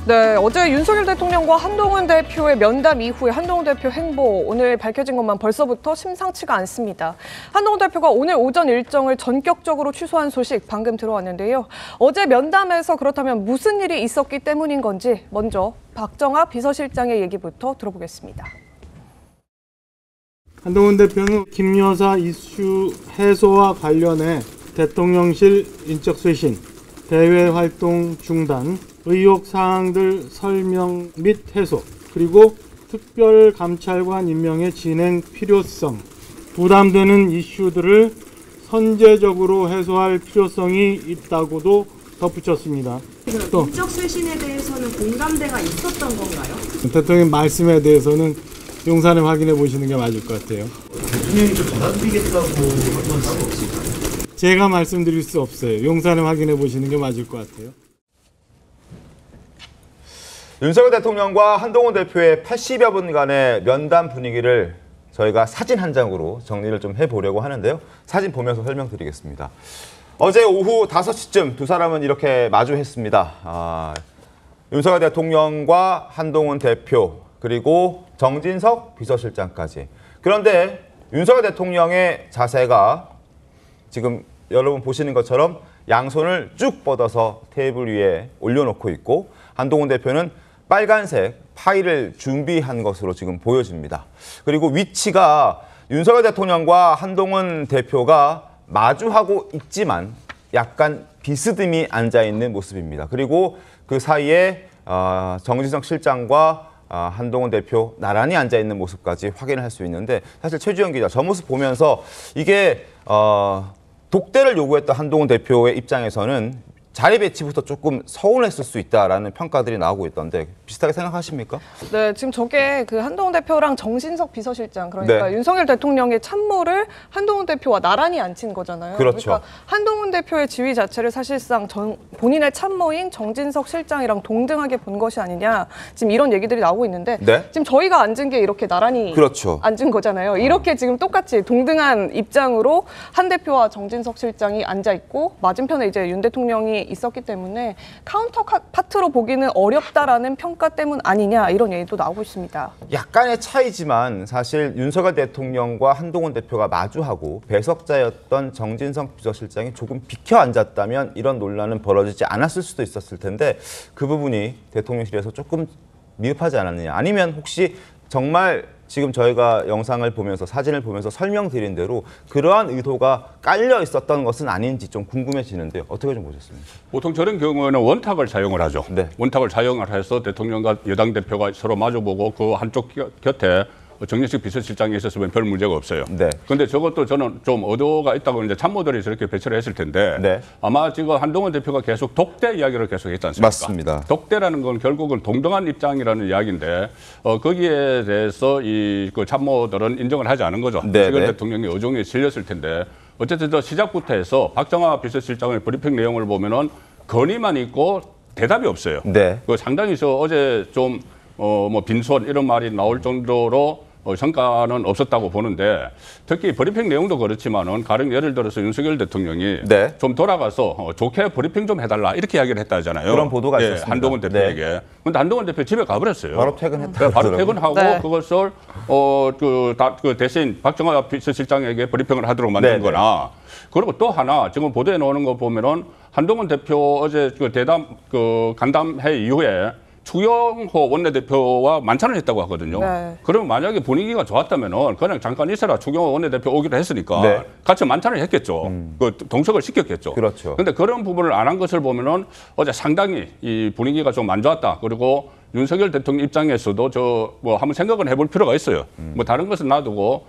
네, 어제 윤석열 대통령과 한동훈 대표의 면담 이후에 한동훈 대표 행보 오늘 밝혀진 것만 벌써부터 심상치가 않습니다. 한동훈 대표가 오늘 오전 일정을 전격적으로 취소한 소식 방금 들어왔는데요. 어제 면담에서 그렇다면 무슨 일이 있었기 때문인 건지 먼저 박정아 비서실장의 얘기부터 들어보겠습니다. 한동훈 대표는 김 여사 이슈 해소와 관련해 대통령실 인적 쇄신, 대외 활동 중단, 의혹 사항들 설명 및 해소, 그리고 특별 감찰관 임명의 진행 필요성, 부담되는 이슈들을 선제적으로 해소할 필요성이 있다고도 덧붙였습니다. 또 인적 쇄신에 대해서는 공감대가 있었던 건가요? 대통령 말씀에 대해서는 용산에 확인해 보시는 게 맞을 것 같아요. 대통령이 좀 받아들이겠다고 한건 따로 없을까요? 제가 말씀드릴 수 없어요. 용산에 확인해 보시는 게 맞을 것 같아요. 윤석열 대통령과 한동훈 대표의 80여 분간의 면담 분위기를 저희가 사진 한 장으로 정리를 좀 해보려고 하는데요. 사진 보면서 설명드리겠습니다. 어제 오후 5시쯤 두 사람은 이렇게 마주했습니다. 윤석열 대통령과 한동훈 대표 그리고 정진석 비서실장까지. 그런데 윤석열 대통령의 자세가 지금 여러분 보시는 것처럼 양손을 쭉 뻗어서 테이블 위에 올려놓고 있고 한동훈 대표는 빨간색 파일을 준비한 것으로 지금 보여집니다. 그리고 위치가 윤석열 대통령과 한동훈 대표가 마주하고 있지만 약간 비스듬히 앉아있는 모습입니다. 그리고 그 사이에 정진석 실장과 한동훈 대표 나란히 앉아있는 모습까지 확인을 할 수 있는데 사실 최주영 기자 저 모습 보면서 이게 독대를 요구했던 한동훈 대표의 입장에서는 자리 배치부터 조금 서운했을 수 있다라는 평가들이 나오고 있던데 비슷하게 생각하십니까? 네, 지금 저게 그 한동훈 대표랑 정진석 비서실장 그러니까 네. 윤석열 대통령의 참모를 한동훈 대표와 나란히 앉힌 거잖아요. 그렇죠. 그러니까 한동훈 대표의 지위 자체를 사실상 본인의 참모인 정진석 실장이랑 동등하게 본 것이 아니냐 지금 이런 얘기들이 나오고 있는데 네? 지금 저희가 앉은 게 이렇게 나란히 그렇죠. 앉은 거잖아요. 이렇게 지금 똑같이 동등한 입장으로 한 대표와 정진석 실장이 앉아 있고 맞은편에 이제 윤 대통령이 있었기 때문에 카운터 파트로 보기는 어렵다라는 평가 때문 아니냐 이런 얘기도 나오고 있습니다. 약간의 차이지만 사실 윤석열 대통령과 한동훈 대표가 마주하고 배석자였던 정진석 비서실장이 조금 비켜 앉았다면 이런 논란은 벌어지지 않았을 수도 있었을 텐데 그 부분이 대통령실에서 조금 미흡하지 않았느냐 아니면 혹시 정말 지금 저희가 영상을 보면서 사진을 보면서 설명드린 대로 그러한 의도가 깔려 있었던 것은 아닌지 좀 궁금해지는데요. 어떻게 좀 보셨습니까? 보통 저런 경우에는 원탁을 사용을 하죠. 네. 원탁을 사용을 해서 대통령과 여당 대표가 서로 마주보고 그 한쪽 곁에 정진석 비서실장이 있었으면 별 문제가 없어요. 네. 근데 저것도 저는 좀 의도가 있다고 이제 참모들이 저렇게 배치를 했을 텐데 네. 아마 지금 한동훈 대표가 계속 독대 이야기를 계속 했지 않습니까? 맞습니다. 독대라는 건 결국은 동등한 입장이라는 이야기인데 거기에 대해서 그 참모들은 인정을 하지 않은 거죠. 네, 윤석열 네. 대통령이 의중에 실렸을 텐데 어쨌든 저 시작부터 해서 박정아 비서실장의 브리핑 내용을 보면은 건의만 있고 대답이 없어요. 네. 그 상당히 저 어제 좀 뭐 빈손 이런 말이 나올 정도로 성과는 없었다고 보는데 특히 브리핑 내용도 그렇지만은 가령 예를 들어서 윤석열 대통령이 네. 좀 돌아가서 좋게 브리핑 좀 해달라 이렇게 이야기를 했다잖아요. 그런 보도가 있었습니다. 한동훈 대표에게. 근데 한동훈 대표 집에 가버렸어요. 바로 퇴근했다. 바로 퇴근하고 네. 그것을 그 대신 박정아 비서실장에게 브리핑을 하도록 만든 거나 그리고 또 하나 지금 보도에 나오는 거 보면은 한동훈 대표 어제 그 대담 그 간담회 이후에 추경호 원내대표와 만찬을 했다고 하거든요. 네. 그러면 만약에 분위기가 좋았다면은 그냥 잠깐 있어라 추경호 원내대표 오기로 했으니까 네. 같이 만찬을 했겠죠. 그 동석을 시켰겠죠. 그렇죠. 근데 그런 부분을 안 한 것을 보면은 어제 상당히 이 분위기가 좀 안 좋았다. 그리고 윤석열 대통령 입장에서도 저 뭐 한번 생각을 해볼 필요가 있어요. 뭐 다른 것은 놔두고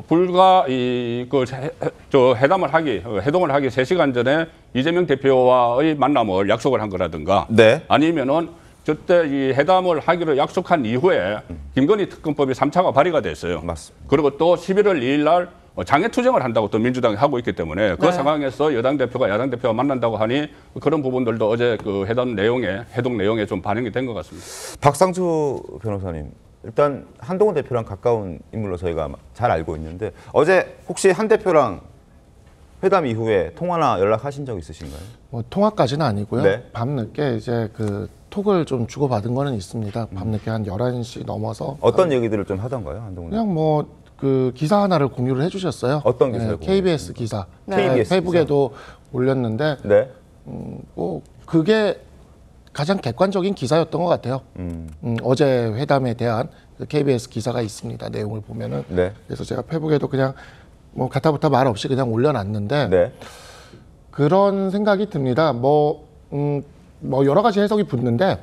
불과 회담을 하기, 회동을 하기 3시간 전에 이재명 대표와의 만남을 약속을 한 거라든가 네. 아니면은 저때 이 회담을 하기로 약속한 이후에 김건희 특검법이 3차가 발의가 됐어요. 맞습니다. 그리고 또 11월 2일 날 장애 투쟁을 한다고 또 민주당이 하고 있기 때문에 그 네. 상황에서 여당 대표가 야당 대표가 만난다고 하니 그런 부분들도 어제 그 회담 내용에 회동 내용에 좀 반영이 된 것 같습니다. 박상주 변호사님, 일단 한동훈 대표랑 가까운 인물로 저희가 잘 알고 있는데 어제 혹시 한 대표랑 회담 이후에 통화나 연락하신 적 있으신가요? 뭐 통화까지는 아니고요. 네. 밤늦게 이제 그 톡을 좀 주고받은 거는 있습니다. 밤늦게 한 11시 넘어서. 어떤 얘기들을 좀 하던가요, 한동훈 대표? 그냥 뭐 그 기사 하나를 공유를 해주셨어요. 어떤 기사를 KBS 기사. KBS 페이북에도 올렸는데 네. 뭐 그게 가장 객관적인 기사였던 것 같아요. 어제 회담에 대한 그 KBS 기사가 있습니다. 내용을 보면은. 네. 그래서 제가 페이북에도 그냥 뭐 가타부타 말 없이 그냥 올려놨는데 네. 그런 생각이 듭니다. 뭐 여러 가지 해석이 붙는데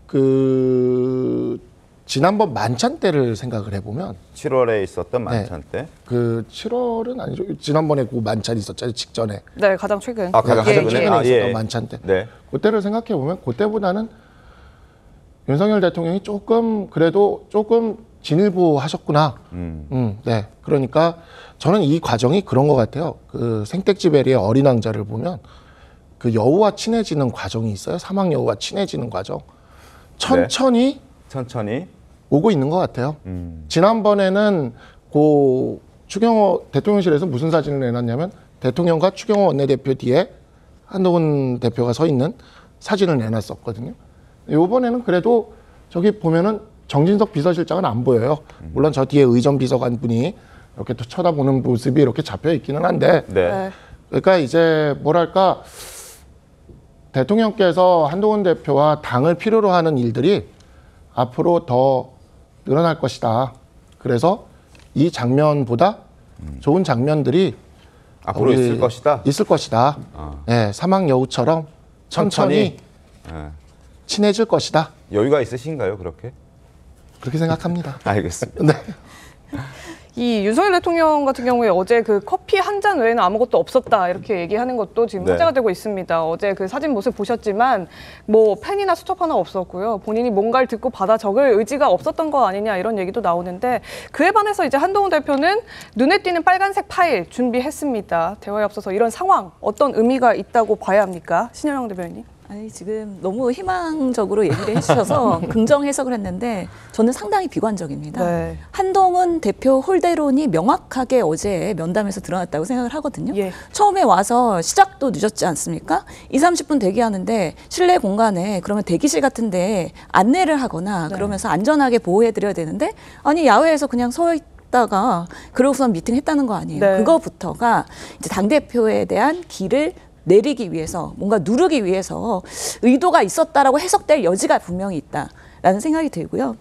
그 지난번 만찬 때를 생각을 해보면 7월에 있었던 만찬 때. 그 7월은 아니죠. 지난번에 그 만찬 있었잖아요. 직전에. 네, 가장 최근. 아, 가장 예, 최근에? 최근에 아, 있었던 예. 만찬 때. 네. 그때를 생각해 보면 그때보다는 윤석열 대통령이 조금 그래도 조금 진일보하셨구나. 네. 그러니까 저는 이 과정이 그런 것 같아요. 그 생텍쥐베리의 어린 왕자를 보면 그 여우와 친해지는 과정이 있어요. 사막 여우와 친해지는 과정. 천천히 오고 있는 것 같아요. 지난번에는 고 추경호 대통령실에서 무슨 사진을 내놨냐면 대통령과 추경호 원내대표 뒤에 한동훈 대표가 서 있는 사진을 내놨었거든요. 이번에는 그래도 저기 보면은 정진석 비서실장은 안 보여요. 물론 저 뒤에 의전 비서관 분이 이렇게 또 쳐다보는 모습이 이렇게 잡혀 있기는 한데, 네. 그러니까 이제 뭐랄까 대통령께서 한동훈 대표와 당을 필요로 하는 일들이 앞으로 더 늘어날 것이다. 그래서 이 장면보다 좋은 장면들이 앞으로 있을 것이다. 있을 것이다. 네, 사막 여우처럼 천천히 네. 친해질 것이다. 여유가 있으신가요, 그렇게? 그렇게 생각합니다. 알겠습니다. 네. 이 윤석열 대통령 같은 경우에 어제 그 커피 한 잔 외에는 아무것도 없었다 이렇게 얘기하는 것도 지금 네. 화제가 되고 있습니다. 어제 그 사진 모습 보셨지만 뭐 펜이나 수첩 하나 없었고요. 본인이 뭔가를 듣고 받아 적을 의지가 없었던 거 아니냐 이런 얘기도 나오는데 그에 반해서 이제 한동훈 대표는 눈에 띄는 빨간색 파일 준비했습니다. 대화에 앞서서 이런 상황 어떤 의미가 있다고 봐야 합니까? 신현영 대변인. 아니 지금 너무 희망적으로 얘기를 해주셔서 긍정 해석을 했는데 저는 상당히 비관적입니다. 네. 한동훈 대표 홀대론이 명확하게 어제 면담에서 드러났다고 생각을 하거든요. 예. 처음에 와서 시작도 늦었지 않습니까? 20-30분 대기하는데 실내 공간에 그러면 대기실 같은데 안내를 하거나 그러면서 안전하게 보호해드려야 되는데 아니 야외에서 그냥 서 있다가 그러고선 미팅했다는 거 아니에요. 네. 그거부터가 이제 당대표에 대한 길을 내리기 위해서 뭔가 누르기 위해서 의도가 있었다라고 해석될 여지가 분명히 있다라는 생각이 들고요.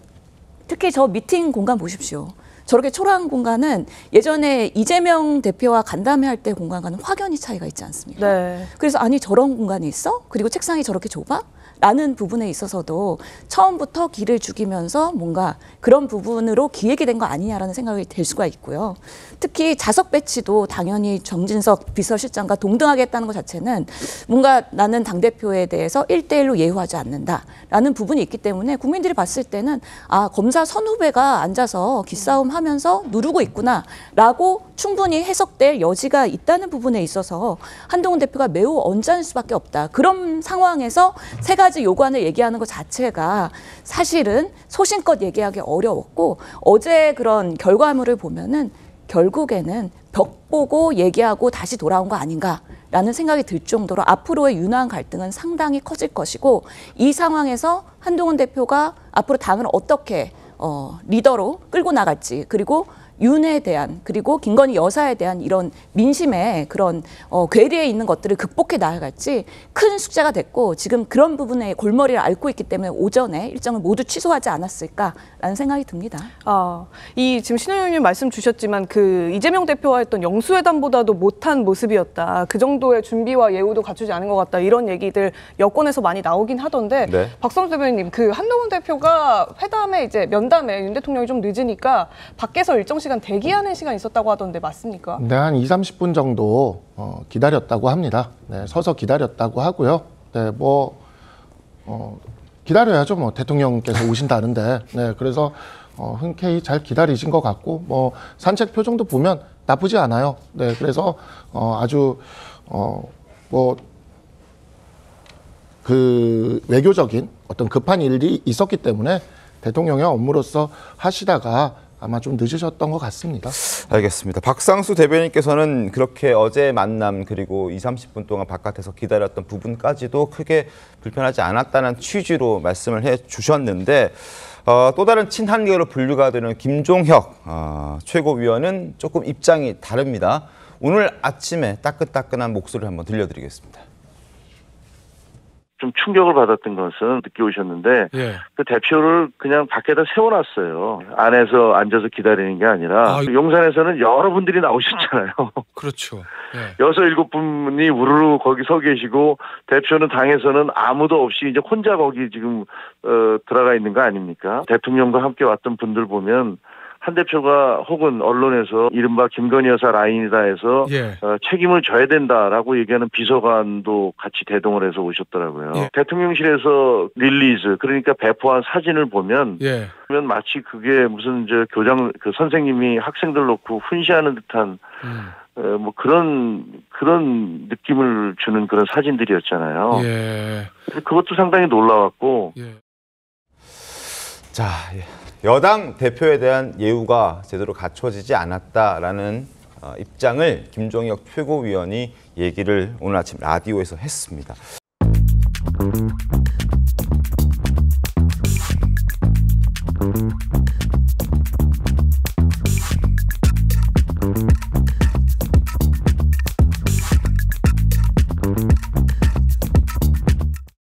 특히 저 미팅 공간 보십시오. 저렇게 초라한 공간은 예전에 이재명 대표와 간담회할 때 공간과는 확연히 차이가 있지 않습니까? 네. 그래서 아니 저런 공간이 있어? 그리고 책상이 저렇게 좁아? 라는 부분에 있어서도 처음부터 길을 죽이면서 뭔가 그런 부분으로 기획이 된 거 아니냐라는 생각이 들 수가 있고요. 특히 좌석 배치도 당연히 정진석 비서실장과 동등하게 했다는 것 자체는 뭔가 나는 당대표에 대해서 1대1로 예우하지 않는다라는 부분이 있기 때문에 국민들이 봤을 때는 아, 검사 선후배가 앉아서 기싸움 하면서 누르고 있구나라고 충분히 해석될 여지가 있다는 부분에 있어서 한동훈 대표가 매우 언짢을 수밖에 없다. 그런 상황에서 세 가지 요구안을 얘기하는 것 자체가 사실은 소신껏 얘기하기 어려웠고 어제 그런 결과물을 보면은 결국에는 벽 보고 얘기하고 다시 돌아온 거 아닌가라는 생각이 들 정도로 앞으로의 윤화한 갈등은 상당히 커질 것이고 이 상황에서 한동훈 대표가 앞으로 당을 어떻게 리더로 끌고 나갈지 그리고 윤에 대한 그리고 김건희 여사에 대한 이런 민심의 그런 괴리에 있는 것들을 극복해 나아갈지 큰 숙제가 됐고 지금 그런 부분에 골머리를 앓고 있기 때문에 오전에 일정을 모두 취소하지 않았을까라는 생각이 듭니다. 이 지금 신현영 의원님 말씀 주셨지만 그 이재명 대표와 했던 영수회담보다도 못한 모습이었다. 그 정도의 준비와 예우도 갖추지 않은 것 같다. 이런 얘기들 여권에서 많이 나오긴 하던데 네. 박성수 대변인님 그 한동훈 대표가 회담에 이제 면담에 윤 대통령이 좀 늦으니까 밖에서 일정 시간 대기하는 시간이 있었다고 하던데 맞습니까? 네, 한 2-30분 정도 기다렸다고 합니다. 네, 서서 기다렸다고 하고요. 네, 기다려야죠. 뭐 대통령께서 오신다는데. 네, 그래서 흔쾌히 잘 기다리신 것 같고 산책 표정도 보면 나쁘지 않아요. 네, 그래서 아주 그 외교적인 어떤 급한 일이 있었기 때문에 대통령의 업무로서 하시다가 아마 좀 늦으셨던 것 같습니다. 알겠습니다. 박상수 대변인께서는 그렇게 어제 만남 그리고 20-30분 동안 바깥에서 기다렸던 부분까지도 크게 불편하지 않았다는 취지로 말씀을 해주셨는데 또 다른 친한계로 분류가 되는 김종혁 최고위원은 조금 입장이 다릅니다. 오늘 아침에 따끈따끈한 목소리를 한번 들려드리겠습니다. 좀 충격을 받았던 것은 늦게 오셨는데 예. 그 대표를 그냥 밖에다 세워놨어요. 안에서 앉아서 기다리는 게 아니라 용산에서는 여러분들이 나오셨잖아요. 그렇죠. 예. 6-7분이 우르르 거기 서 계시고 대표는 당에서는 아무도 없이 이제 혼자 거기 지금 들어가 있는 거 아닙니까? 대통령과 함께 왔던 분들 보면 한 대표가 혹은 언론에서 이른바 김건희 여사 라인이다 해서 예. 책임을 져야 된다라고 얘기하는 비서관도 같이 대동을 해서 오셨더라고요. 예. 대통령실에서 릴리즈 그러니까 배포한 사진을 보면 예. 마치 그게 무슨 저 교장 그 선생님이 학생들 놓고 훈시하는 듯한 뭐 그런 느낌을 주는 그런 사진들이었잖아요. 예. 그것도 상당히 놀라웠고. 예. 자, 여당 대표에 대한 예우가 제대로 갖춰지지 않았다라는 입장을 김종혁 최고위원이 얘기를 오늘 아침 라디오에서 했습니다.